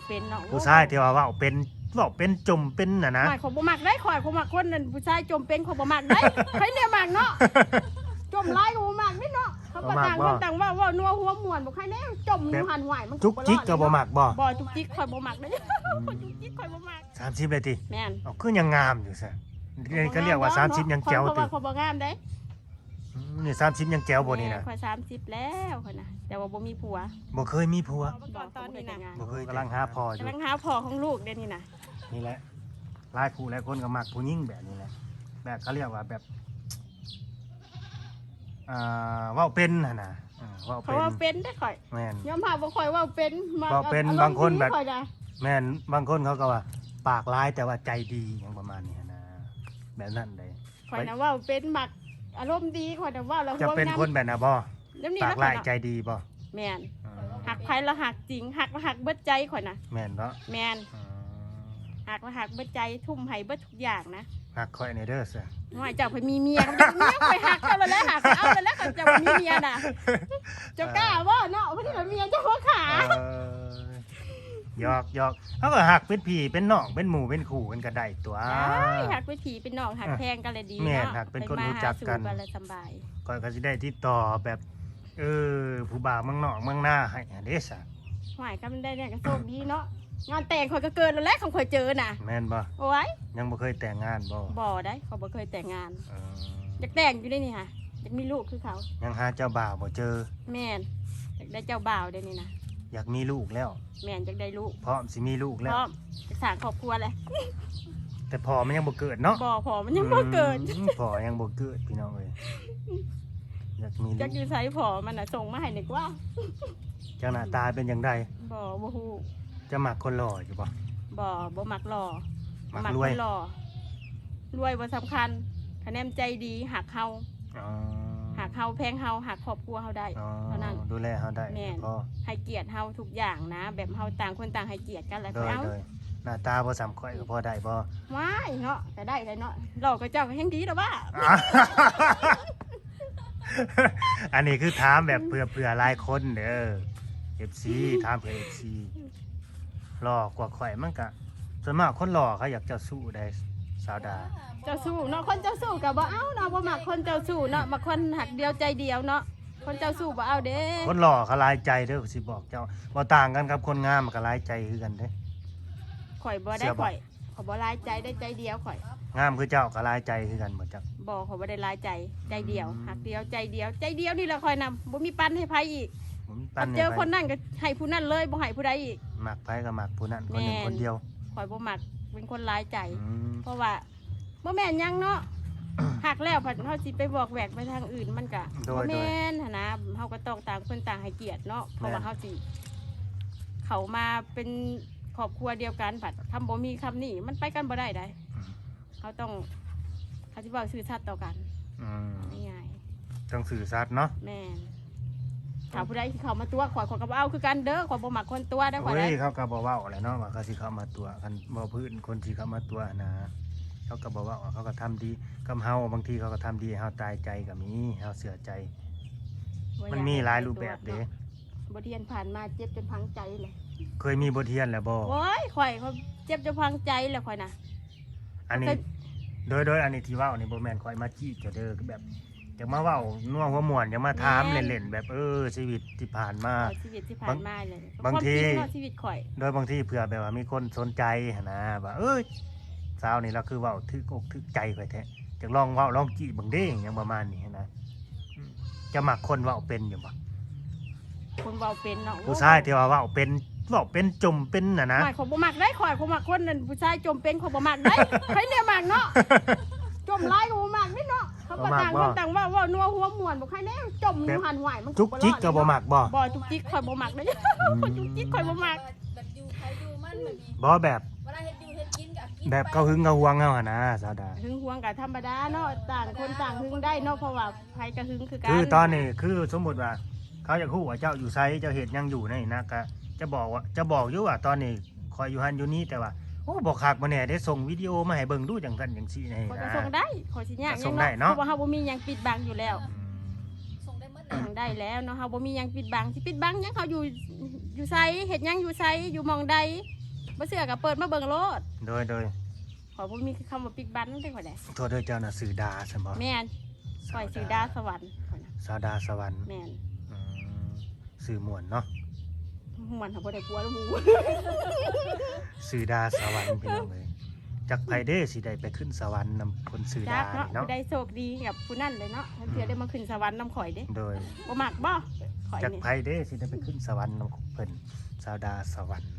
เป็นเนาะผู้ชายที่ว่าเว้าเป็นจมเป็นน่ะนะข่อยบ่มักได้ข่อยมักคนนั้นผู้ชายจมเป็นข่อยบ่มักได้ใครเนี่ยมักเนาะจมหลายก็บ่มักนี่เนาะเขาก็ต่างคนต่างว่านัวหัวม่วนบ่ใครแน่จมหันหวายมันจุกจิกก็บ่มักบ่จุกจิกข่อยบ่มักได้จุกจิกข่อยบ่มัก30เลยติแม่นคือยังงามอยู่ซะนี่ก็เรียกว่า30ยังแจ๋วติข่อยบ่งามได้นี่30ยังแจ๋วบ่นี่นะข่อย30แล้วข่อยน่ะแต่ว่าบ่มีผัวบ่เคยมีผัวตอนนี้น่ะบ่เคยกำลังหาพ่ออยู่กำลังหาพ่อของลูกเด้นี่น่ะนี่แหละหลายคู่หลายคนก็มักผู้หญิงแบบนี้แหละแบบเขาเรียกว่าแบบเว้าเป็นน่ะนะเว้าเป็นเพราะว่าเป็นได้ข่อยแม่นยอมรับบ่ข่อยว่าเป็นบางคนแบบแม่นบางคนเขาก็ว่าปากร้ายแต่ว่าใจดีอย่างประมาณนี้นะแบบนั้นเลยข่อยน่ะว่าเป็นมักอารมณ์ดีข่อยน่ะว่าแล้วจะเป็นคนแบบน่ะบ่ปากร้ายใจดีบ่แม่นหักไผแล้วหักจริงหักแล้วหักเบิดใจข่อยน่ะแม่นเนาะแม่นหักแล้วหักเบิดใจทุ่มให้เบิดทุกอย่างนะหักข่อยในเด้อซะว่าเจ้าเพิ่นมีเมียก็เมียข่อยหักเจ้าแล้วหักเอาแล้วเขาเจ้ามีเมียน่ะเจ้ากล้าบ่เนาะเพิ่นสิเมียเจ้าบ่ขาหยอกเขาก็หักเป็นพี่เป็นน้องเป็นหมู่เป็นคู่กันก็ได้ตัวหักเป็นพี่เป็นน้องหักแพงกันเลยดีเนาะแม่หักเป็นคนรู้จักกันสบายก่อนก็สิได้ติดต่อแบบผู้บ่าวเมืองนอกเมืองหน้าให้เด้ซะหวายก็มันได้เนี่ยก็โชคดีเนาะงานแต่งข่อยก็เกินแล้วแหละของข่อยเจอน่ะแม่นบ่โอ้ยยังบ่เคยแต่งงานบ่ได้เขาบ่เคยแต่งงานอยากแต่งอยู่ได้นี่ค่ะอยากมีลูกคือเขายังหาเจ้าบ่าวบ่เจอแม่นอยากได้เจ้าบ่าวได้นี่นะอยากมีลูกแล้วแม่นอยากได้ลูกพร้อมสิมีลูกแล้วพร้อมจะสร้างครอบครัวเลยแต่พ่อมันยังบ่เกิดเนาะพ่อมันยังบ่เกิดพ่อยังบ่เกิดพี่น้องเอ้ยอยากมีลูกจักอยู่ไสพ่อมันน่ะส่งมาให้นึกว่าจังหน้าตาเป็นจังได๋บ่ฮู้จะมักคนหล่ออยู่บ่บ่มักหล่อมักรวยรวยบ่สำคัญคะแนนใจดีหักเฮาหักเฮาแพงเฮาหักครอบครัวเฮาได้เท่านั้นดูแลเฮาได้ก็ให้เกียรติเฮาทุกอย่างนะแบบเฮาต่างคนต่างให้เกียรติกันแล้วก็เอาหน้าตาบ่ซ้ำข่อยก็พอได้บ่ว้ายเนาะก็ได้เนาะหล่อก็เจ้าก็แฮงดีดอกว่าอันนี้คือถามแบบเผื่อหลายคนเด้อ FC ถามเผื่อ FC หล่อกว่าข่อยมันก็ส่วนมากคนหล่อเขาอยากจะสู้ได้สาวดาเจ้าสู้เนาะคนเจ้าสู้ก็บ่เอาเนาะบ่มักคนเจ้าสู้เนาะมักคนหักเดียวใจเดียวเนาะคนเจ้าสู้บ่เอาเด้คนหล่อเขาหลายใจเด้อสิบอกเจ้าบ่ต่างกันครับคนงามมันก็หลายใจคือกันเด้ข่อยบ่ได้ข่อยบ่หลายใจได้ใจเดียวข่อยงามคือเจ้าก็หลายใจคือกันบ่จักบ่ข่อยบ่ได้หลายใจใจเดียวหักเดียวใจเดียวใจเดียวนี่แหละข่อยนำบ่มีปันให้ไผอีกเจอคนนั้นก็ให้ผู้นั้นเลยบ่ให้ผู้ใดอีกมักไผก็มักผู้นั้นคนหนึ่งคนเดียวข่อยบ่มักเป็นคนหลายใจเพราะว่าบ่แม่นยังเนาะหักแล้วผัดเฮาสิไปบอกแหวกไปทางอื่นมันก็บ่แม่นหั่นนะเฮาก็ต้องต่างคนต่างให้เกียรติเนาะเพราะว่าเฮาสิเขามาเป็นครอบครัวเดียวกันผัดคำบ่มีคำนี้มันไปกันบ่ได้ได้เขาต้องเขาสิเว้าซื่อสัตย์ต่อกันง่ายๆต้องสื่อสัตย์เนาะแม่นถ้าผู้ใดสิเข้ามาตัวข่อยก็บ่เอาคือกันเด้อข่อยบ่มักคนตัวได้ข่อยได้เขาก็บ่เว้าแหละเนาะว่าเขาสิเข้ามาตัวคันบ่พื้นคนสิเข้ามาตัวนะเขาก็บอกว่าเขาก็ทำดีกับเฮาบางทีเขาก็ทำดีเฮาตายใจก็มีเฮาเสียใจมันมีหลายรูปแบบเด้บทเรียนผ่านมาเจ็บจนพังใจเลยเคยมีบทเรียนแล้วบ่โอ้ยข่อยเขาเจ็บจนพังใจแล้วข่อยนะอันนี้โดยอันนี้ที่เว้านี่บ่แม่นข่อยมาจี้เจ้าเด้อแบบอยากมาเว้านัวหัวม่วนอยากมาถามเล่นๆแบบชีวิตที่ผ่านมาเลยบางทีชีวิตข่อยโดยบางทีเผื่อแบบว่ามีคนสนใจนะว่าสาวนี่เราคือเว้าถึกอกถึกใจข่อยแท้จักลองเว้าลองจี้เบิ่งเด้อย่างประมาณนี้นะจะมักคนเว้าเป็นอยู่บ่คนเว้าเป็นเนาะผู้ชายที่ว่าเว้าเป็นจมเป็นน่ะนะข่อยบ่มักได้ข่อยมักคนนั้นผู้ชายจมเป็นข่อยบ่มักได้ใครเนี่ยมักเนาะจมหลายก็บ่มักนี่เนาะเขาก็ต่างคนต่างว่านัวหัวม่วนบ่ใครแน่จมหันหวายมันจุกจิกก็บ่มักบ่จุกจิกข่อยบ่มักเด้จุกจิกข่อยบ่มักบ่แบบเขาหึงเขาหวงเขานะสาวดาหึงหวงกับธรรมดาเนาะต่างคนต่างหึงได้เนาะเพราะว่าใครก็หึงคือกันคือตอนนี้คือสมมติว่าเขาจะคู่ว่าเจ้าอยู่ไซเจ้าเหตุยังอยู่นี่นะก็จะบอกอยู่ว่าตอนนี้คอยอยู่หันอยู่นี่แต่ว่าบอกขากมาแน่ได้ส่งวิดีโอมาให้เบิ่งดูจังซั่นจังซี่นี่นะส่งได้ขอสิยากยังเนาะเพราะว่าเฮาบ่มีหยังปิดบังอยู่แล้วส่งได้หมดได้แล้วเนาะเฮาบ่มีหยังปิดบังสิปิดบังหยังเขาอยู่ไสเฮ็ดหยังอยู่ไสอยู่หม่องใด บ่เชื่อก็เปิดมาเบิ่งโลด โดย ขอยบ่มีคำว่าปิกบันได้ข่อยได้ โทษเด้อเจ้าน่ะสื่อดาซั่นบ่ แม่นข่อยชื่อดาสวรรค์ข่อยน่ะ สาวดาสวรรค์ แม่น อืมสื่อม่วนเนาะ มันบ่ได้กลัวแล้วหมู่ สื่อดาสวรรค์พี่น้องเอ้ยจักไผเด้สิได้ไปขึ้นสวรรค์นำคนสื่อ จั ดาก เนาะ นี่เนาะ ผู้ใดโชคดีกับผู้นั้นเลยเนาะเทื่อได้มาขึ้นสวรรค์นำข่อยเด้ โดย บ่มักบ่ข่อย จัก นี่ ไผเด้สิได้ไปขึ้นสวรรค์นำเพิ่นสาวดาสวรรค์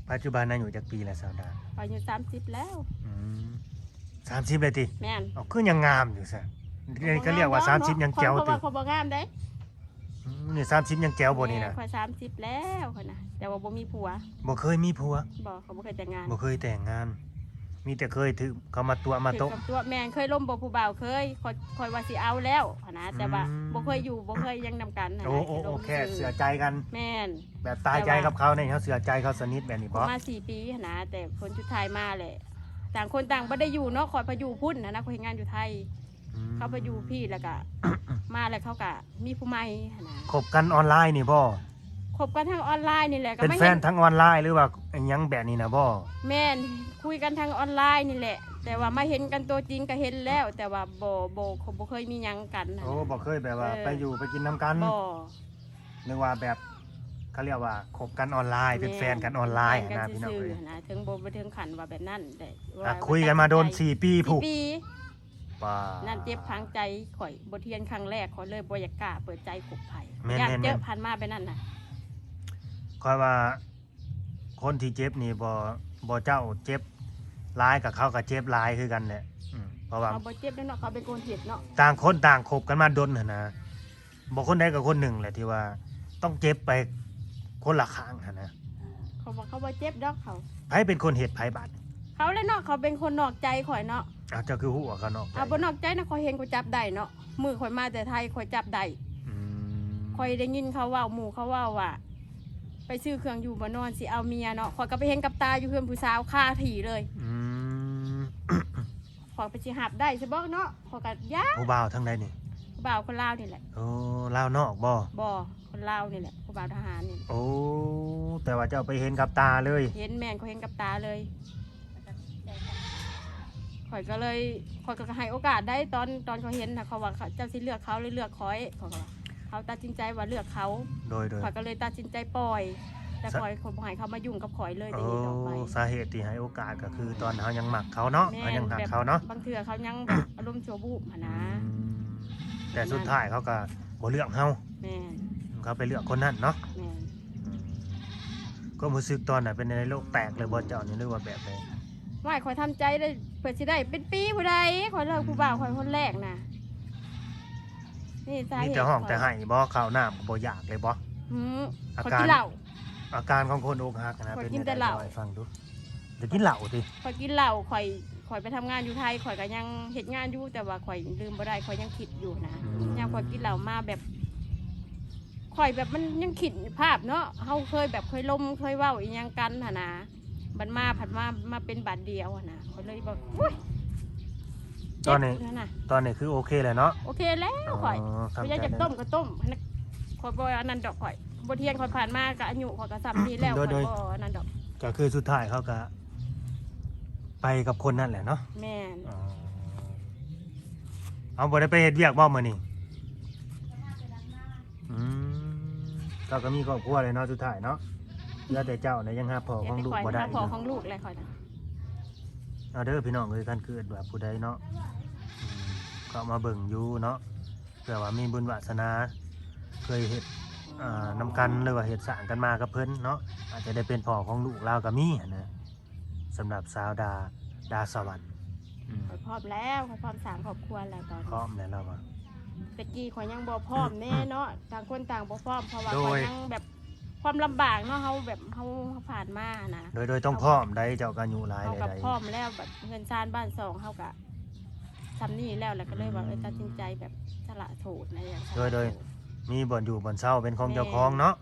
ปัจจุบันอายุจักปีแล้วสาวดา ข่อยอายุ30แล้ว อืม30เลยติ แม่น เอาคือยังงามอยู่ซะนี่ก็เรียกว่า30ยังแจ๋วติ ข่อยบ่งามเด้ นี่30ยังแจ๋วบ่นี่นะ ข่อย30แล้วข่อยน่ะแต่ว่าบ่มีผัว บ่เคยมีผัว บ่เขาบ่เคยแต่งงาน บ่เคยแต่งงาน มีแต่เคยถือเขามาตัวมาโต๊ะ ถึงกับตัวแม่นเคยล่มบ่ผู้บ่าวเคยข่อยว่าสิเอาแล้วหั้นนะแต่ว่า อืม บ่เคยอยู่บ่เคยยังนำกันหั้น โอ้ นะ โอ้ สิ โอ้ ล่ม แค่ ซื่ เสือใจกัน แม่น แบบตายใจกับเขาเนี่ยเขาเสือใจเขาสนิทแบบนี้ ป บ่ ระมาณ4 ปีหั้นนะแต่คนสุดท้ายมาแหละต่างคนต่างบ่ได้อยู่เนาะข่อยไปอยู่พุ่นนะข่อยเฮ็ดงานอยู่ไทย อืม เขาไปอยู่พี่แล้วก็ มาแล้วเขาก็มีผู้ใหม่หั้นนะ คบกันออนไลน์นี่บ่ คบกันทางออนไลน์นี่แหละก็ เป็น ไม่ แฟ เห็ นทั้งออนไลน์หรือว่าอิหยังแบบนี้นะบ่ แม่นคุยกันทางออนไลน์นี่แหละ แต่ว่ามาเห็นกันตัวจริงก็เห็นแล้ว แต่ว่าบ่เคยมีหยังกันหั้น โอ้ นะ บ่เคยแบบว่าไปอยู่ไปกินน้ำกัน บ่ หรือว่าแบบเขาเรียกว่าคบกันออนไลน์เป็นแฟนกันออนไลน์ แฟ นะ กั พี่น้อง ซื่ เอ้ย ๆนะถึงบ่ถึงขันว่าแบบนั้นแต่ว่า อ่ะคุยกันมาโดน4 ปี สี่ ผูก ปี ป่า นั่นเจ็บพังใจข่อยบ่เทียนครั้งแรกข่อยเลยบ่อยากกล้าเปิดใจคบไผ แม่น อยาก แม่น เจ แม่ อน ผ่านมาไปนั่นน่ะ คอยว่าคนที่เจ็บนี่บ่เจ้าเจ็บร้ายกับเขาก็เจ็บร้ายคือกันแหละเพราะว่า เขาบ่เจ็บเนาะเขาเป็นคนเจ็บเนาะ ต่างคนต่างคบกันมาดนหั่นนะบอกคนใดกับคนหนึ่งแหละที่ว่าต้องเจ็บไปคนละข้างหั่นนะ เขาบอกเขาบ่เจ็บดอกเขา ไผเป็นคนเหตุไผบาด เขาเลยเนาะเขาเป็นคนนอกใจข่อยเนาะ เอาเจ้าคือหัวกันเนาะ อ่ะบ่นอกใจนะข่อยเห็นข่อยจับได้เนาะมือข่อยมาแต่ไทยข่อยจับได้ อืม ข่อยได้ยินเขาเว้าหมู่เขาเว้าว่าไปซื้อเครื่องอยู่บ่นอนสิเอาเมียเนาะข่อยก็ไปเห็นกับตาอยู่เพื่อนผู้สาวคาถี่เลย อืม ข่อยไปสิหับได้ใช่บ่เนาะข่อยก็ยา ผู้บ่าวทั้งใดนี่ ผู้บ่าวคนลาวนี่แหละ โอ้ลาวนอกบ่ บ่คนลาวนี่แหละผู้บ่าวทหารนี่ โอ้แต่ว่าเจ้าไปเห็นกับตาเลย เห็นแม่นข่อยเห็นกับตาเลยข่อยก็เลยข่อยก็ให้โอกาสได้ตอนเขาเห็นน่ะเขาว่าเขาเจ้าสิเลือกเขาหรือเลือกข่อยเขาก็ว่าเขาตัดสินใจว่าเลือกเขา โดย ข่อยก็เลยตัดสินใจปล่อย แต่ข่อยบ่ให้เขามายุ่งกับข่อยเลย โอ้ แต่นี้ต่อไป สาเหตุที่ให้โอกาสก็คือตอนเฮายังหมักเขาเนาะ แม่ เฮายังหัก แบบ เขาเนาะ บางเทื่อเขายังแบบอารมณ์ชั่ววูบหั่นนะ อืมแต่สุดท้ายเขาก็บ่เลือกเฮา แม่น เขาไปเลือกคนนั้นเนาะ แม่น ก็รู้สึกตอนน่ะเป็นในโลกแตกเลยบ่เจ้านี่หรือว่าแบบใด ว่าข่อยทำใจได้เพื่อสิได้เป็นปีผู้ใดข่อยเลิกผู้บ่าวข่อยคนแรกน่ะนี่สา มี เหตุ แต่ห้อง ข่ย แต่ให้บ่ข้าวน้ำก็บ่อยากเลยบ่ หืม อา ข่อย การ กินเหล้า อาการของคนอกหักนะ ข้อย เป็น กิน ยัง แต่ ไง เหล้า เล่าให้ฟังดูจะกินเหล้าติ ข่อยกินเหล้าข่อยไปทำงานอยู่ไทยข่อยก็ยังเฮ็ดงานอยู่แต่ว่าข่อยลืมบ่ได้ข่อยยังคิดอยู่นะยามข่อยกินเหล้ามาแบบข่อยแบบมันยังคิดภาพเนาะเฮาเคยล้มเคยเว้าอีหยังกันหั่นนะบัดมาผัดมาเป็นบาดเดียวหั่นนะข่อยเลยบอกอุ้ย ตอนนี้ เจ็บะ ตอนนี้คือโอเคแล้วเนาะ โอเคแล้วข่อย ทำ ไม่ ใจ อยากจะ ได้ ต้มก็ต้มข่อยบ่อันนั้นดอกข่อยบ่เทียนข่อยผ่านมาก็อายุข่อยก็ซ้ำนี้แล้วข่อยบ่อันนั้นดอก ก็คือสุดท้ายเขาก็ไปกับคนนั่นแหละเนาะ แม่น เอาบ่ได้ไปเฮ็ดเวียกบ่มื้อนี้อืมเราก็มีครอบครัวเลยเนาะสุดท้ายเนาะเหลือแต่เจ้าเนี่ยยังหาพ่อของลูกบ่ได้ พอของลูกเลยข่อยนะ เอาเด้อพี่น้องเอ้ยคันเกิดว่าผู้ใดเนาะก็มาเบิ่งอยู่เนาะเผื่อว่ามีบุญวาสนาเคยเฮ็ดนำกันหรือว่าเฮ็ดสร้างกันมากับเพิ่นเนาะอาจจะได้เป็นพ่อของลูกเราก็มีหั้นนะสำหรับสาวดาสวรรค์ ข่อยพร้อมแล้วข่อยพร้อมสร้างครอบครัวแล้วตอน พร้อมแล้วเราอะ ตะกี้ข่อยยังบ่พร้อมแน่เนาะต่างคนต่างบ่พร้อมเพราะว่า โดย ข่อยยังแบบความลำบากเนาะเฮาแบบเฮาผ่านมานะ โดยต้องพร้อมได้เจ้าก็อายุหลาย เฮากับ ใด พร้อมแล้วแบบเงินชานบ้านสองเฮาก็ทำนี่แล้วก็เลยว่าตัดสินใจแบบสละโสดนะอย่างสละโส ๆมีบ่อนอยู่บ่อนเช่าเป็นของเจ้าของเนาะ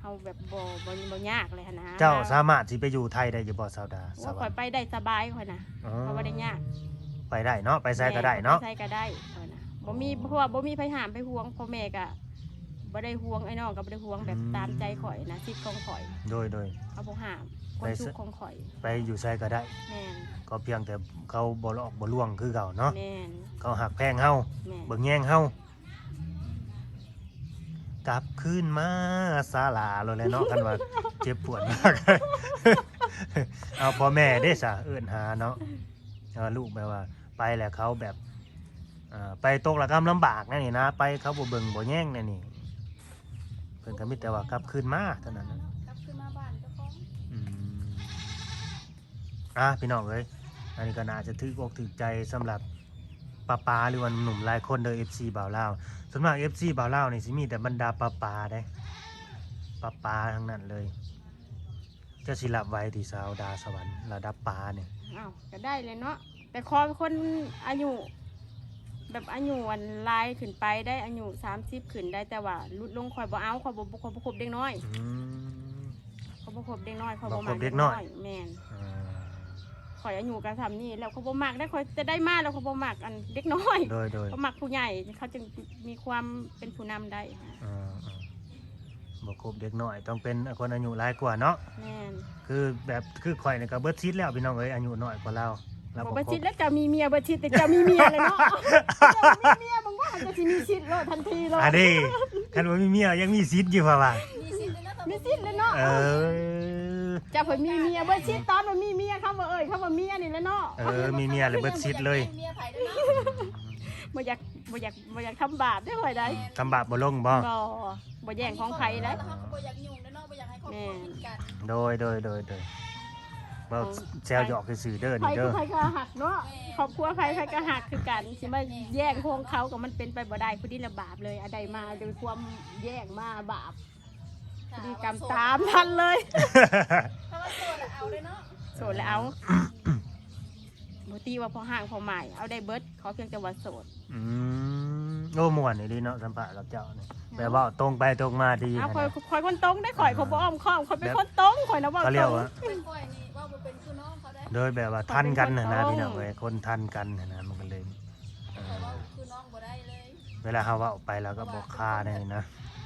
เฮาแบบบ่ยากเลยหั้นนะ เจ้าสามารถสิไปอยู่ไทยได้อยู่บ่สาวดาส ว่า ว ข่ ร อย รค์ ไปได้สบายข่อยนะ อ๋อ เพราะว่าได้ยาก ไปได้เนาะไปไสก็ได้เนาะ ไปไสก็ได้ข่อยนะบ่มีเพราะว่าบ่มีไผห้ามไปห่วงพ่อแม่ก็บ่ได้ห่วงไอ้น้องก็บ่ได้ห่วงแบบตามใจข่อยนะสิทธิ์ของข่อย โดย เขาบ่ห้าม ความสุขของข่อย ไปอยู่ไสก็ได้ แม่น ก็เพียงแต่เขาบ่หลอกบ่ลวงคือเก่าเนาะ แม่น เขาหักแพงเฮา แม่น เบิ่งแย่งเฮากลับคืนมาศาลาโลดแหล้วเนาะ คันว่าเจ็บปวดมาก เอาพ่อแม่เด้ซะเอิ้นหาเนาะลูกแบบว่าไปแล้วเขาแบบไปตกระกำลำบากนั่นนี่นะไปเขาบ่เบิ่งบ่แย่งนั่นนี่เพิ่นก็มีแต่ว่ากลับคืนมาเท่านั้นนะ กลับขึ้นมาบ้านเจ้าของ พี่น้องเอ้ยอันนี้ก็น่าจะถึกอกถึกใจสำหรับป้าหรือว่าหนุ่มหลายคนเด้อ FC บ่าวลาวส่วนมาก FC บ่าวลาวนี่สิมีแต่บรรดาป้าเด้ป้าทั้งนั้นเลยจะสิรับไว้ที่สาวดาสวรรค์ระดับป้าเนี่ย อ้าวก็ได้เลยเนาะแต่ขอเป็นคนอายุแบบอายุวันลายขึ้นไปได้อายุ30ขึ้นได้แต่ว่าลุดลงข่อยบ่เอาข่อยบ่คบเด็กน้อยข่อยบ่คบเด็กน้อยข่อยบ่มักเด็กน้อยแม่นข่อยอายุก็ทำนี่แล้วข่อยบ่มักได้ข่อยจะได้มาแล้วข่อยบ่มักอันเด็กน้อย โดย ข่อยมักผู้ใหญ่เขาจึงมีความเป็นผู้นำได้ บ่ครบเด็กน้อยต้องเป็นคนอายุหลายกว่าเนาะ แม่น คือแบบคือข่อยนี่ก็เบิดชิดแล้วพี่น้องเอ้ยอายุน้อยกว่าเรา บ่บ่ชิดแล้วจะมีเมียบ่ชิดแต่จะมีเมียเลยเนาะจะมีเมียบางว่าจะสิมีชิดโลดทันทีโลด อันนี้คันว่ามีเมียยังมีสิทธิ์อยู่ว่า มีชิดเลยเนาะจะเพิ่นมีเมียบ่ชิดตอนว่ามีเมียเขาบ่เขาบ่เมียนี่แหละเนาะ มีเมียเลยเบิดชิดเลย เมียไผเด้อเนาะ บ่อยากทำบาปได้ข่อยได้ ทำบาปบ่ลงบ่ บ่แย่งของไผได้ แล้วเขาก็บ่อยากยุ่งเด้อเนาะบ่อยากให้ครอบครัวผิดกัน โดยเว้าแซวหยอกซื่อๆเด้อ ไผ นี่ คื เด้ อ อ ไผก็หักเนาะครอบครัวไผก็หักคือกันสิมาแย่งของเขาก็มันเป็นไปบ่ได้ผู้นี้ละบาปเลยอะไรมาโดยความแย่งมาบาปพฤติกรรมตามทันเลย ถ้าว่าโสดอะเอาเลยเนาะ โสดแล้วเอาบ่ตีว่าพอห่างพอใหม่เอาได้เบิดขอเพียงแต่ว่าโสด โอ้ม่วนนี่ดีเนาะสัมภาษณ์กับเจ้านี่แปลว่าตรงไปตรงมาดี เอา นะ ข่อยคนตรงได้ข่อยบ่อ้อมค้อมข่อยเป็นคนตรงข่อยนะว่า เขาเรียกว่า เป็นก้อยนี่ว่าบ่เป็นคือน้องเขาได้ โดยแบบว่าทันกันนะพี่น้องเอ้ยคนทันกันนะมันก็เลย แต่ว่าคือน้องบ่ได้เลย เวลาเฮาเว้าไปแล้วก็บ่ค่าได้นะ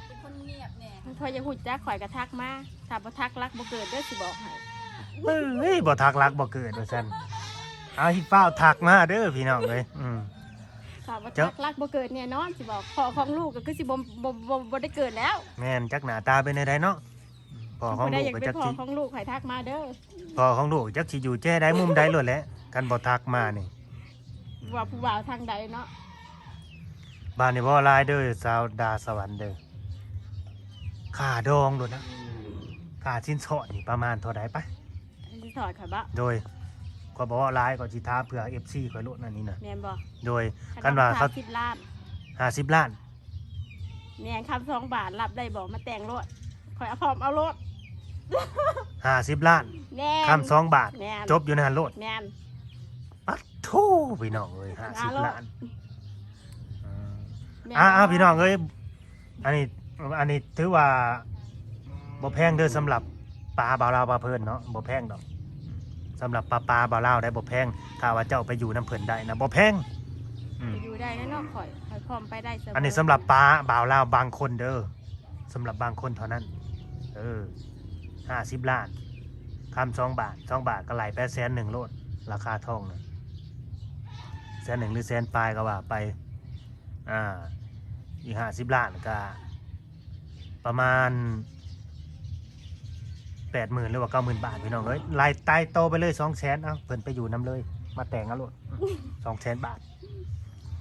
เป็นคนเงียบแน่ ข่อยจะฮู้จักข่อยก็ทักมาถ้าบ่ทักรักบ่เกิดเด้อสิบอกให้ เฮ้ยบ่ทักรักบ่เกิดว่าซั่นเอาฮิฟ้าวทักมาเด้อพี่น้องเอ้ยถ้าบ่ทักรักบ่เกิดเนี่ยนอนสิบอกพ่อของลูกก็คือสิบ่ได้เกิดแล้ว แม่นจักหน้าตาเป็นไดเนาะพ่อของ ผู้ใด ลูก อยาก ก็ เป็น จัก พ่อ สิ ของลูกให้ทักมาเด้อ พ่อของลูกจักสิอยู่แจ้ใดมุมใดโลดแหละกันบ่ทักมานี่ ว่าผู้บ่าวทางใดเนาะ บ้านนี่บ่หลายเด้อสาวดาสวรรค์เด้อค่าดองโดดนะค่าชิ้นสอดนี่ประมาณเท่าใดปะ สิสอนข่อยบ่ โดยก็บอกว่าหลายก็สิท้าเผื่อ FC ข่อยโลดนั่นนี่น่ะ แม่นบ่ โดยกันว่าเขา คิดล้าน 50ล้าน แม่นคำ2 บาทรับได้บ่มาแต่งรถข่อยเอาพร้อมเอารถ 50ล้าน แม่น คำ2บาท แม่น จบอยู่ในหันโลด แม่น ปัดทูพี่น้องเอ้ย50ล้าน แม่น พี่น้องเอ้ยอันนี้ถือว่าบ่แพงเด้อสำหรับปลาบ่าวลาวปลาเพิ่นเนาะบ่แพงดอกสำหรับปลาบ่าวลาวได้บ่แพงถ้าว่าเจ้าไปอยู่น้ำเพิ่นได้นะบ่แพงอืม อยู่ได้แน่นอนข่อยพร้อมไปได้เสมอ อันนี้สำหรับปลาบ่าวลาวบางคนเด้อสำหรับบางคนเท่านั้น50ล้านคำ2 บาท2 บาทก็ไหลไป100,000โลดราคาทองน่ะ100,000หรือ100,000ปลายก็ว่าไปอีก50ล้านก็ประมาณ 80,000 หรือว่า 90,000 บาทพี่น้องเอ้ยรายตายโตไปเลย 200,000 เพิ่นไปอยู่น้ำเลยมาแต่งเอาโลด 200,000 บาท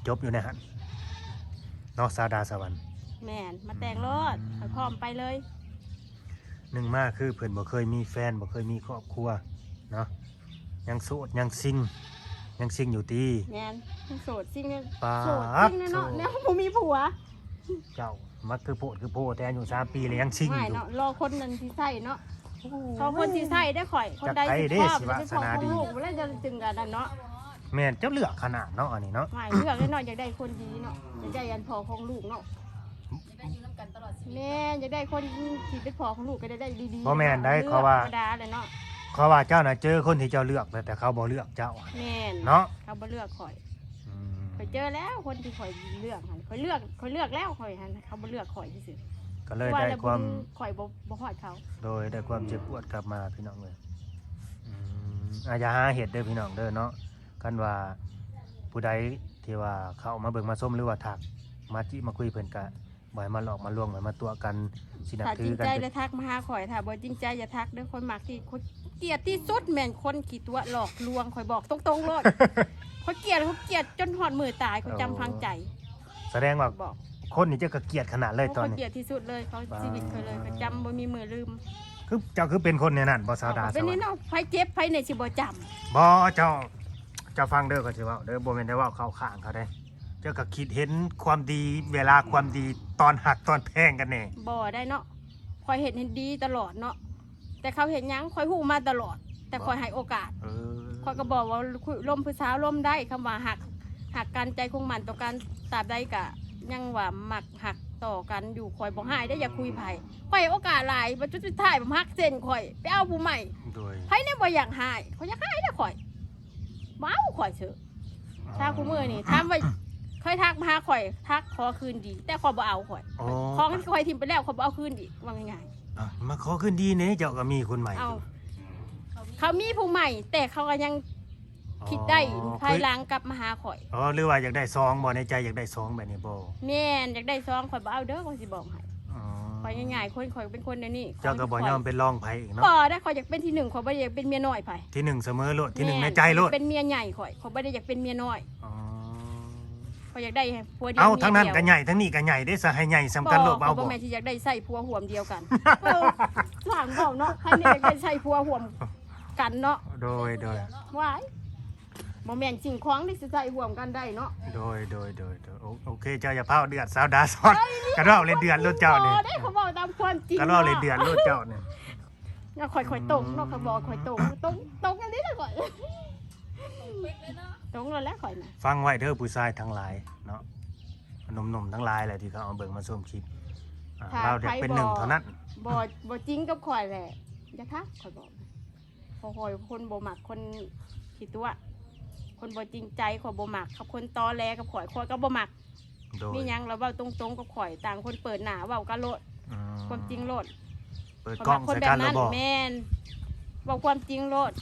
จบอยู่ในหันนอกซาวดาสวรรค์ แม่นมาแต่งรถข่อยพร้อมไปเลย หนึ่งมาคือเพิ่นบ่เคยมีแฟนบ่เคยมีครอบครัวเนาะยังโสดยังซิงอยู่ตี แม่นโสดจริงเนี่ย ปา โสดจริงเนี่ยเนาะ โสด เนี่ยบ่มีผัว เจ้ามักคือโพดแต่อายุ3 ปีแล้วยังซิง ไม่ อยู่ เนาะรอคนนั้นที่ใส่เนาะเขาคนที่ใส่ได้ข่อยคนใด จักไป สิ เด้ ชอบ สิ จะ วา เป็น ส ของ นา ของ ดี ลูกแล้วจะจึงกันนั่นเนาะ แม่นเจ้าเลือกขนาดเนาะอันนี้เนาะ ไม่เลือกได้หน่อยอยากได้คนดีเนาะอยากได้ยันพอของลูกเนาะ จะได้อยู่นํกันตลอดชีวิต แม่อยากได้คนที่เป็นพอของลูกก็ได้ดีๆ บ่แม่นได้เขาว่า ธรรมดาเลยเนาะ เขาว่าเจ้าน่ะเจอคนที่เจ้าเลือกแต่เขาบ่เลือกเจ้า แม่น เนาะ เขาบ่เลือกข่อย อืม ข่อยเจอแล้วคนที่ข่อยเลือกหันข่อยเลือกแล้วข่อยหันเขาบ่เลือกข่อยซื่อ ก็ ๆ เลย ว่า ได้ แล้ว ความ ข่อยบ่ฮอดเขา โดยได้ความเจ็บปวดกลับมาพี่น้องเลย อย่าหาเฮ็ดเด้อพี่น้องเด้อเนาะกันว่าผู้ใดที่ว่าเข้ามาเบิ่งมาส้มหรือว่าทักมาจิมาคุยเพิ่นก็บ่ให้มาหลอกมาลวงบ่ให้มาตัวกันสินับ ถ้า ถื จริ อง กัน ใจแล้วทักมาหาข่อยถ้าบ่จริงใจอย่าทักเด้อคนมักที่คนเกลียดที่สุดแม่นคนขี้ตัวหลอกลวงข่อยบอกตรงๆโลด เขาเกลียดจนหอดมือตายเขาจำพังใจ แสดงว่า บอก คนนี่เจ้าก็เกลียดขนาดเลยตอน เขา นี้ เกลียดที่สุดเลยเขาชีวิตเขาเลยเขาจำบ่มีมือลืม คือเจ้าคือเป็นคนในนั้นบ่สาวดาส เป็น วร นี่ รค์ เนาะไผเจ็บไผในสิบ่จำ บ่เจ้าฟังเด้อก็สิเว้าเด้อบ่แม่นได้เว้าเข้าข้างเขาเด้เจ้าก็คิดเห็นความดีเวลาความดีตอนหักตอนแพงกันแน่ บ่ได้เนาะคอยเห็นดีตลอดเนาะแต่เขาเห็นหยังคอยฮู้มาตลอด แต่คอยให้โอกาส เออ คอยก็บอกว่าลมผู้สาวลมได้คำว่าหักกันใจคงมันต่อกันตราบใดกะยังว่ามักหักต่อกันอยู่คอยบ่ให้ได้อย่าคุยไผคอยให้โอกาสหลายบ่จุดสุดท้ายผมหักเส้นคอยไปเอาผู้ใหม่ โดย ไผเนี่ยบ่อยากหายเขาอยากหายได้อคอยบ่เอาคอยเถอะถ้าคู่มือนี่ถามว่าเคยทักมาหาข่อยทักขอคืนดี แต่ข่อยบ่เอาข่อย อ๋อ ของที่ข่อยทิมไปแล้วข่อยบ่เอาคืนอีกว่าง่าย อ่ะมาขอคืนดีเนี่ยเจ้าก็มีคนใหม่ ๆเอา อยู่ เขามีผู้ใหม่ แต่เขาก็ยังคิดได้ อ๋อ ภายหลังกลับมาหาข่อย อ๋อหรือว่าอยากได้ซองบ่ในใจอยากได้ซองแบบนี้บ่ แม่นอยากได้ซองข่อยบ่เอาเด้อข่อยสิบอกให้ อ๋อ ข่อยง่ายๆคนข่อยเป็นคนเดี๋ยวนี้ เจ้าก็บ่ยอมเป็นรองไผอีกเนาะ บ่ได้ข่อยอยากเป็นที่หนึ่งข่อยบ่ได้อยากเป็นเมียน้อยไผ ที่หนึ่งเสมอโลดที่หนึ่งใน แม่ ใจโลด เป็นเมียใหญ่ข่อยบ่ได้อยากเป็นเมียน้อย อ๋อ ข่อยอยากได้ผัวเดียว เอา มีย ทั้งนั้น เดียว ก็ใหญ่ทั้งนี้ก็ใหญ่ได้ซะให้ใหญ่สำคัญโลด บ่ เอา บ่ บ่ แม่นที่อยากได้ใส่ผัวห่วมเดียวกันเออหลังเว้าเนาะใครนี่อยากได้ใส่ผัวห่วมกันเนาะ โดย ว้ายบ่แม่นสิ่งของที่สิใส่ห่วมกันได้เนาะ โอเคเจ้าอย่าพาเดือดสาวดาสอนกันว่าเลยเดือดโลดเจ้านี่ บ่ได้เขาบอกตามความจริง กันว่าเลยเดือดโลดเจ้านี่ เนาะข่อยตรงเนาะเขาบอกข่อยตรงอันนี้ล่ะข่อย เป๊กเลยเนาะ ตรงแล้วแหละข่อยน่ะ ฟังไว้เด้อผู้ชายทั้งหลายเนาะหนุ่มๆทั้งหลายแหละที่เขาเอาเบิ่งมาชมคลิปเราอยากเป็นหนึ่งเท่านั้น บ่จริงกับข่อยแหละอย่าทักข่อยบอกพอข่อยคนบ่มักคนขี้ตัวคนบ่จริงใจข่อยบ่มักกับคนตอแลกับข่อยก็บ่มัก โดย มีหยังเราเว้าตรงๆกับข่อยต่างคนเปิดหน้าเว้ากันโลด อืม ความจริงโลด เปิด ข่อย กล้อ มั ง กคน ใส่ แบ กับ นแล้ นั้ วน บอก แม่นเว้าความจริงโลด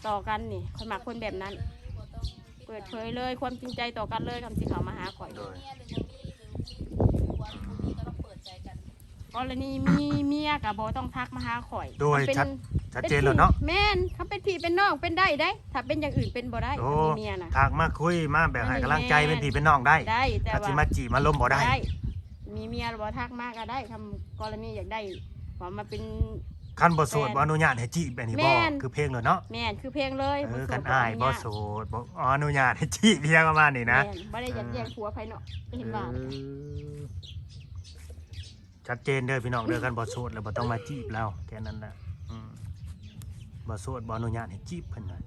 ต่อกันนี่ข่อยมักคนแบบนั้น บ่ต้อง เปิดเผยเลยความจริงใจต่อกันเลยคำที่เขามาหาข่อย โดย เมียหรือบ่มีหรือว่าบ่มีก็ต้องเปิดใจกัน กรณีมีเมียกับบต้องทักมาหาข่อย โดย มันเป็น ชัดเจนแล้วเนาะ แม่นเขาเป็นพี่เป็นน้องเป็นได้ได้ ถ้าเป็นอย่างอื่นเป็นบ่ได้ โอ้ มีเมียน่ะ ถากมาคุยมาแบบให้กำลังใจเป็นพี่เป็นน้องได้ ได้แต่ ถ้าสิ ว่า มาจีมาล้มบ่ได้ มีเมียบ่ทักมาก็ได้ทำกรณีอยากได้ว่ามาเป็น คันบ่โสดบ่อนุญาตให้จีบแบบนี้ แม่ บ่ น คือเพลงเลยเนาะ แม่นคือเพลงเลย เออ โสด คันอ้ายบ่ ญต โสดบ่อนุญาตให้จีบเพียงประมาณนี้นะ แม่บ่ได้อยากแย่งผัวไผเนาะเห็นว่า เออชัดเจนเด้อพี่น้องเด้อกันบ่โสดแล้วบ่ต้องมาจีบแล้วแค่นั้นแหละอืมบ่โสดบ่อนุญาตให้จีบเพิ่นน่ะ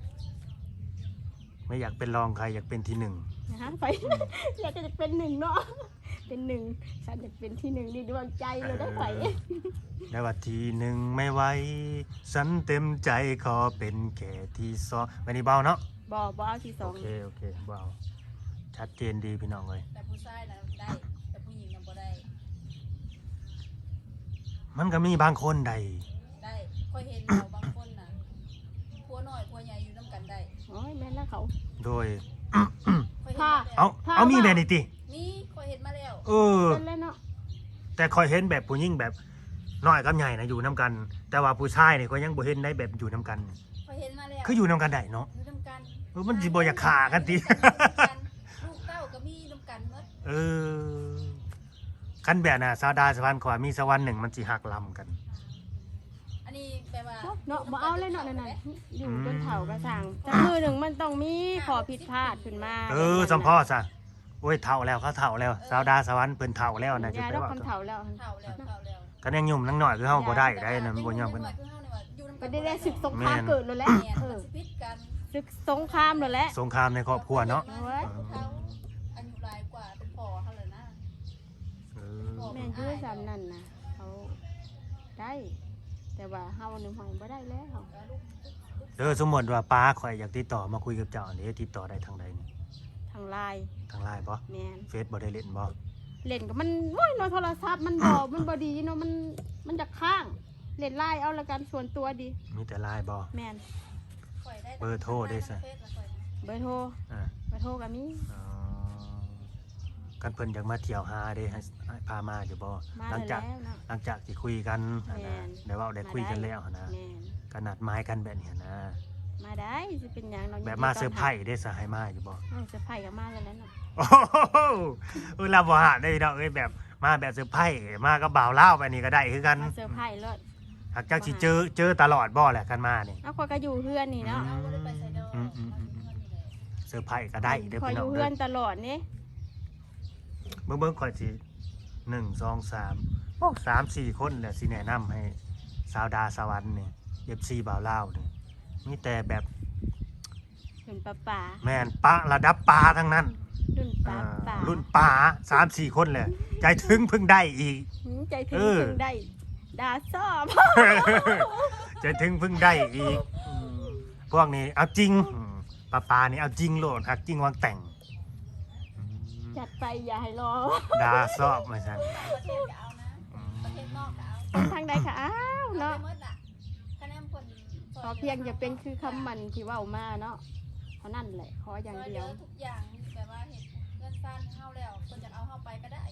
ไม่อยากเป็นรองใครอยากเป็นที่หนึ่ง นะฮะไป อยากจะเป็นหนึ่งเนาะเป็นหนึ่งฉันอยากเป็นที่หนึ่งในดวงใจเลยได้ไป ได้ว่าที่หนึ่งไม่ไหวฉันเต็มใจขอเป็นแค่ที่สองวันนี้เบาเนาะ บ่เอาที่สอ โอง เคเบาชัดเจนดีพี่น้องเลย แต่ผู้ชายน่ะได้ แต่ผู้หญิงน่ะบ่ได้ มันก็มีบางคนใด ได้ค่อยเห็นเราบางคนน่ะผัวน้อยผัวใหญ่อยู่นํกันได้ โอ้ยแม่นแล้วเขา โดย ค่อยเห็นมาแล้ว เอามีแบบนี้ติ มีค่อยเห็นมาแล้ว เออ เป็นแล้วเนาะ แต่คอยเห็นแบบผู้หญิงแบบน้อยกับใหญ่นะอยู่น้ำกัน แต่ว่าผู้ชายเนี่ยก็ยังบ่เห็นได้แบบอยู่น้ำกัน ค่อยเห็นมาแล้ว คืออยู่น้ำกันได้เนาะ อยู่นํกัน เออมันสิบ่อยากฆ่ากันติ ลูกเต้าก็มีนํกันหมด เออคันแบบน่ะสาวดาสวรรค์ขวามีสวรรค์หนึ่งมันสิหักลำกัน อันนี้แปลว่า เนาะบ่เอาเลยเนาะนั่นน่ะอยู่จนเฒ่ากระสังแต่มือหนึ่งมันต้องมีขอผิดพลาดขึ้นมา เออสัมพ่อซะโอ้ยเฒ่าแล้วเขาเฒ่าแล้วสาวดาสวรรค์เพิ่นเฒ่าแล้วนะ อ จะ ย่า ไป แล้ว ว่า คนเฒ่าแล้ว เท่าแล้วเท่าแล้ว กันยังยุ่มนังหน่อยคือเฮาบ่ได้ได้นะมันบ่ยอมเพิ่น ก็ได้ศึกสงครามเกิดแล้วแหละ เนี่ย เอ มัน อ สิพิษกัน ศึกสงครามแล้วแหละ สงครามในครอบครัวเนาะ เขาอายุหลายกว่าเป็นพ่อเขาเลยนะ เออ แม่นอยู่ซ้ำนั่นน่ะเขาได้ แต่ว่าเฮานี่ห้อยบ่ได้แล้ว แล้วลูก เออสมมุติว่าป้าข่อยอยากติดต่อมาคุยกับเจ้านี่ติดต่อได้ทางใดนี่ ทางไลน์ ทางไลน์บ่ แม่น เฟซบ่ได้เล่นบ่ เล่นกับมันโอ้ยเนาะโทรศัพท์มันบ่ดีเนาะมันจะค้างเล่นไลน์เอาละกันส่วนตัวดี มีแต่ไลน์บ่ แม่น ข่อยได้ เบอร์โทรได้ซะ เฟซละข่อยนะ เบอร์โทร อ่า เบอร์โทรก็มี อ๋อกันเพิ่นอยากมาเที่ยวหาเด้ให้พามาอยู่บ่ มา หลัง แล้ จาก วเนาะ หลังจากที่คุยกัน แม่น ได้เว้าได้คุยกันแล้วนะ แม่น ก็นัดหมายกันแบบนี้นะ มาได้สิเป็นหยังเนาะ แบบมาเซอร์ไพรส์ได้ซะให้มาอยู่บ่ เซอร์ไพรส์ก็มาแล้วเนาะ โอ้โหเออเราบ่หาได้ดอกเอ้ยแบบมาแบบเซอร์ไพรส์มากับบ่าวลาวไปนี่ก็ได้คือกัน มาเซอร์ไพรส์รถ หากจักสิเจอตลอดบ่แหละกันมานี่ เอาข่อยก็อยู่เพื่อนนี่เนาะ เราบ่ได้ไปไสดอก อืม เราอยู่เพิ่นนี่แหละ เซอร์ไพรส์ก็ได้เด้อ ข่อย พี่ อ น้อง ยู่ เด้ เพื่ อ อนตลอดนี่ เบิ่งข่อยสิ1 2 3โอ้3-4 คนแหละสิแนะนำให้สาวดาสวรรค์นี่ FC บ่าวลาวนี่มีแต่แบบ รุ่นป่า แม่นปะระดับปลาทั้งนั้น รุ่นป่า รุ่นป่า3-4 คนแหละใจถึงเพิ่งได้อีก ใจถึง เออ ถึงได้ดาซ่อม ใจถึงเพิ่งได้อีกพวกนี้เอาจริงปลานี่เอาจริงโลดหักจริงวางแต่ง จัดไปอย่าให้รอ ดาซอบมาซั่น ประเทศก็เอานะ ประเทศนอกก็เอา ทางใดค่ะอ้าว เนาะ เนาะ หมดอ่ะคะแนนผล ขอเพียงจะเป็นคือคำมันที่เว่ามาเนาะเท่านั้นแหละขออย่างเดียว ทุกอย่างแบบว่าเห็นเงินซ่านเฮาแล้วเพิ่นจะเอาเฮาไปก็ได้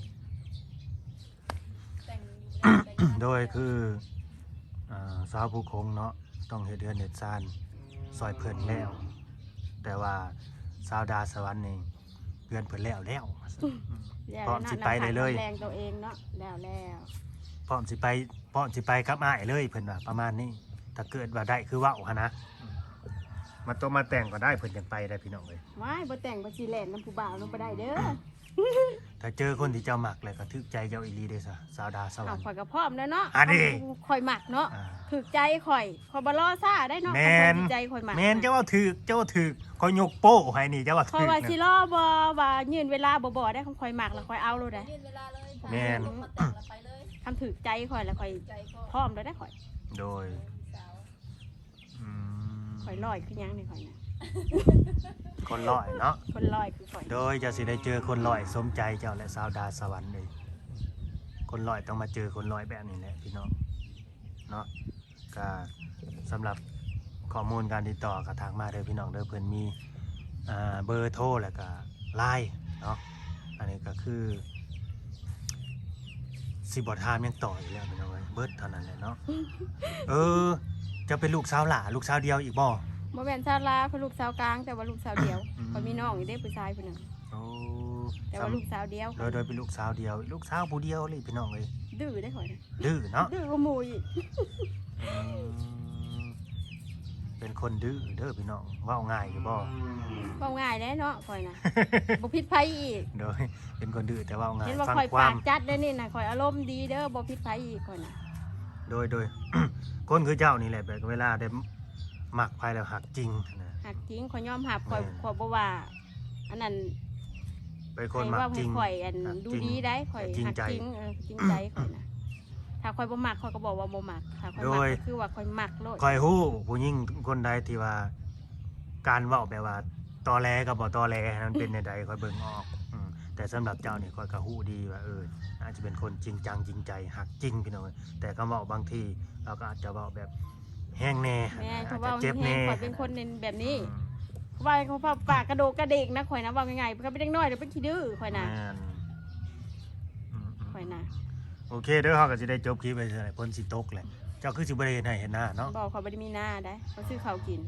แต่งอยู่ได้แต่งงาน โดยคือสาวผู้คงเนาะต้องเฮ็ดเดือนเฮ็ดซานซอยเพิ่นแล้ว แต่ว่าสาวดาสวรรค์นี่เดือนเพิ่นแล้วแล้ว พร้อมสิไปได้เลย แรงตัวเองเนาะแล้ว พร้อมสิไปกับอ้ายเลยเพิ่นว่าประมาณนี้ถ้าเกิดว่าได้คือเว้าหั่นนะมาตัวมาแต่งก็ได้เพิ่นจังไปได้พี่น้องเอ้ย ว้ายบ่แต่งบ่สิแล่นน้ำผู้บ่าวลงไปได้เด้อ ถ้าเจอคนที่เจ้ามักแล้วก็ทึกใจเจ้าอีหลีเด้อซะสาวดาสวร เอา รค์ ข่อยก็พร้อมแล้วเนาะ อันนี้ ข่อยหมักเนาะ อ่า ถูกใจข่อยบ่รอซ่าได้เนาะ แม่น ข่อยถูกใจข่อยหมัก แม่นเจ้าว่าถึกคอยยกโป้ให้นี่เจ้าว่า ข่อย ถึก ว่า นะ สิรอบ่ว่ายืนเวลาบ่ได้ของข่อยหมักแล้วข่อยเอาโลดได้ ยืนเวลาเลย แม่น ลงมาแต่งแล้วไปเลย ทำถูกใจข่อยแล้วข่อย ใจก็ พร้อมแล้วได้ข่อย โดย สาว อืม ข่อยลอยคือหยังนี่ข่อยน่ะ คนลอยเนาะ คนลอยคือข่อย โดยจะสิได้เจอคนลอยสมใจเจ้าและสาวดาสวรรค์เลยคนลอยต้องมาเจอคนลอยแบบนี้แหละพี่น้องเนาะก็สำหรับข้อมูลการติดต่อกับทางมาเด้อพี่น้องเด้อเพิ่นมีเบอร์โทรแล้วก็ไลน์เนาะอันนี้ก็คือสิบ่ถามยังต่ออีกแล้วพี่น้องเอ้ยเบิดเท่านั้นแหละเนาะ จะเป็นลูกสาวหล่าลูกสาวเดียวอีกบ่ บ่แม่นชาวลาวคือลูกสาวกลางแต่ว่าลูกสาวเดียว อืม ข่อยมีน้องอยู่เด้ผู้ชายผู้หนึง โอ้ แต่ว่าลูกสาวเดียว โดยเป็นลูกสาวเดียวลูกสาวผู้เดียวเลยพี่น้องเลย ดื้อได้ข่อยน่ะ ดื้อเนาะ ดื้อกว่าหมู่อีก อืมเป็นคนดื้อเด้อพี่น้องเว่าง่ายอยู่บ่ เว้าง่ายแน่เนาะข่อย น่ะ บ่ผิดไผอีก โดยเป็นคนดื้อแต่เว่าง่าย เห็นว่า ฟัง ข่อย ควา ปาม กจัดเด้อนี่น่ะข่อยอารมณ์ดีเด้อบ่ผิดไผอีกข่อยน่ะ โดย คนคือเจ้านี่แหละแบบเวลาได้มักภายแล้วหักจริงนะ หักจริงข่อยยอมรับข่อย แม่น ข่อยบ่ว่าอันนั้น เป็นคน ให้ มัก ว่า จ ให้ ริง ข่อยอัน หัก ดู จริง ดีได้ข่อย จริง หัก ใจ จริงจริงใจข่อยน่ะถ้าข่อยบ่มักข่อยก็บอกว่าบ่มักถ้าข่อย โด มัก ย ก็คือว่าข่อยมักโลด คอยฮู้ผู้หญิงคนใดที่ว่า การเว้าแบบว่าตอแหลกับบ่ตอแหลนั้นเป็นในใดคอยเบิ่งออกแต่สำหรับเจ้านี่คอยก็ฮู้ดีว่าอาจจะเป็นคนจริงจังจริงใจหักจริงพี่น้องเอ้ยแต่คำเว้าบางทีเราก็อาจจะเว้าแบบแห้งแน่ แม่ อา เขา จ ว่า จะเจ็บ แห้ แน่ งข่อยเป็นคนแบบนี้ อืม ว่าเขาปากกระโดกกระเดกนะข่อยนะว่าง่ายๆก็เป็นเด็กน้อยเดี๋ยวเป็นขี้ดื้อข่อยนะ แม่นอืม ข่อยนะ โอเคเด้อเฮาก็สิได้จบคลิปไปซั่นแหละพ้นสิตกแหละเจ้าคือสิบ่ได้เห็นให้เห็นหน้าเนาะ บอกข่อยบ่ได้มีหน้าได้เขาซื้อข้าวกิน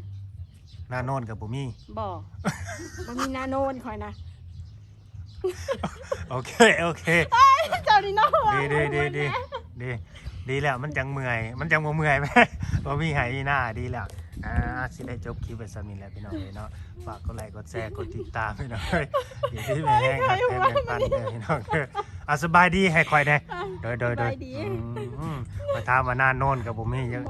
หน้าโน่นกับบ่มี บอกบ่มีหน้าโนนข่อยนะ โอเค เจ้านี่เนาะ ดีแล้วมันจังเมื่อยมันจังบ่เมื่อยแม่ บ่มีไหหน้าดีแล้วสิได้จบคลิปไปซ้ำนี้แหละพี่น้องเนาะฝากกดไลค์กดแชร์กดติดตามพี่น้องอย่าที่แม่แห้งครับแม่ปันเด้อพี่น้องสบายดีให้ค่อยได้โดยมาถามว่าหน้าโน่นกับบ่มีเยอะ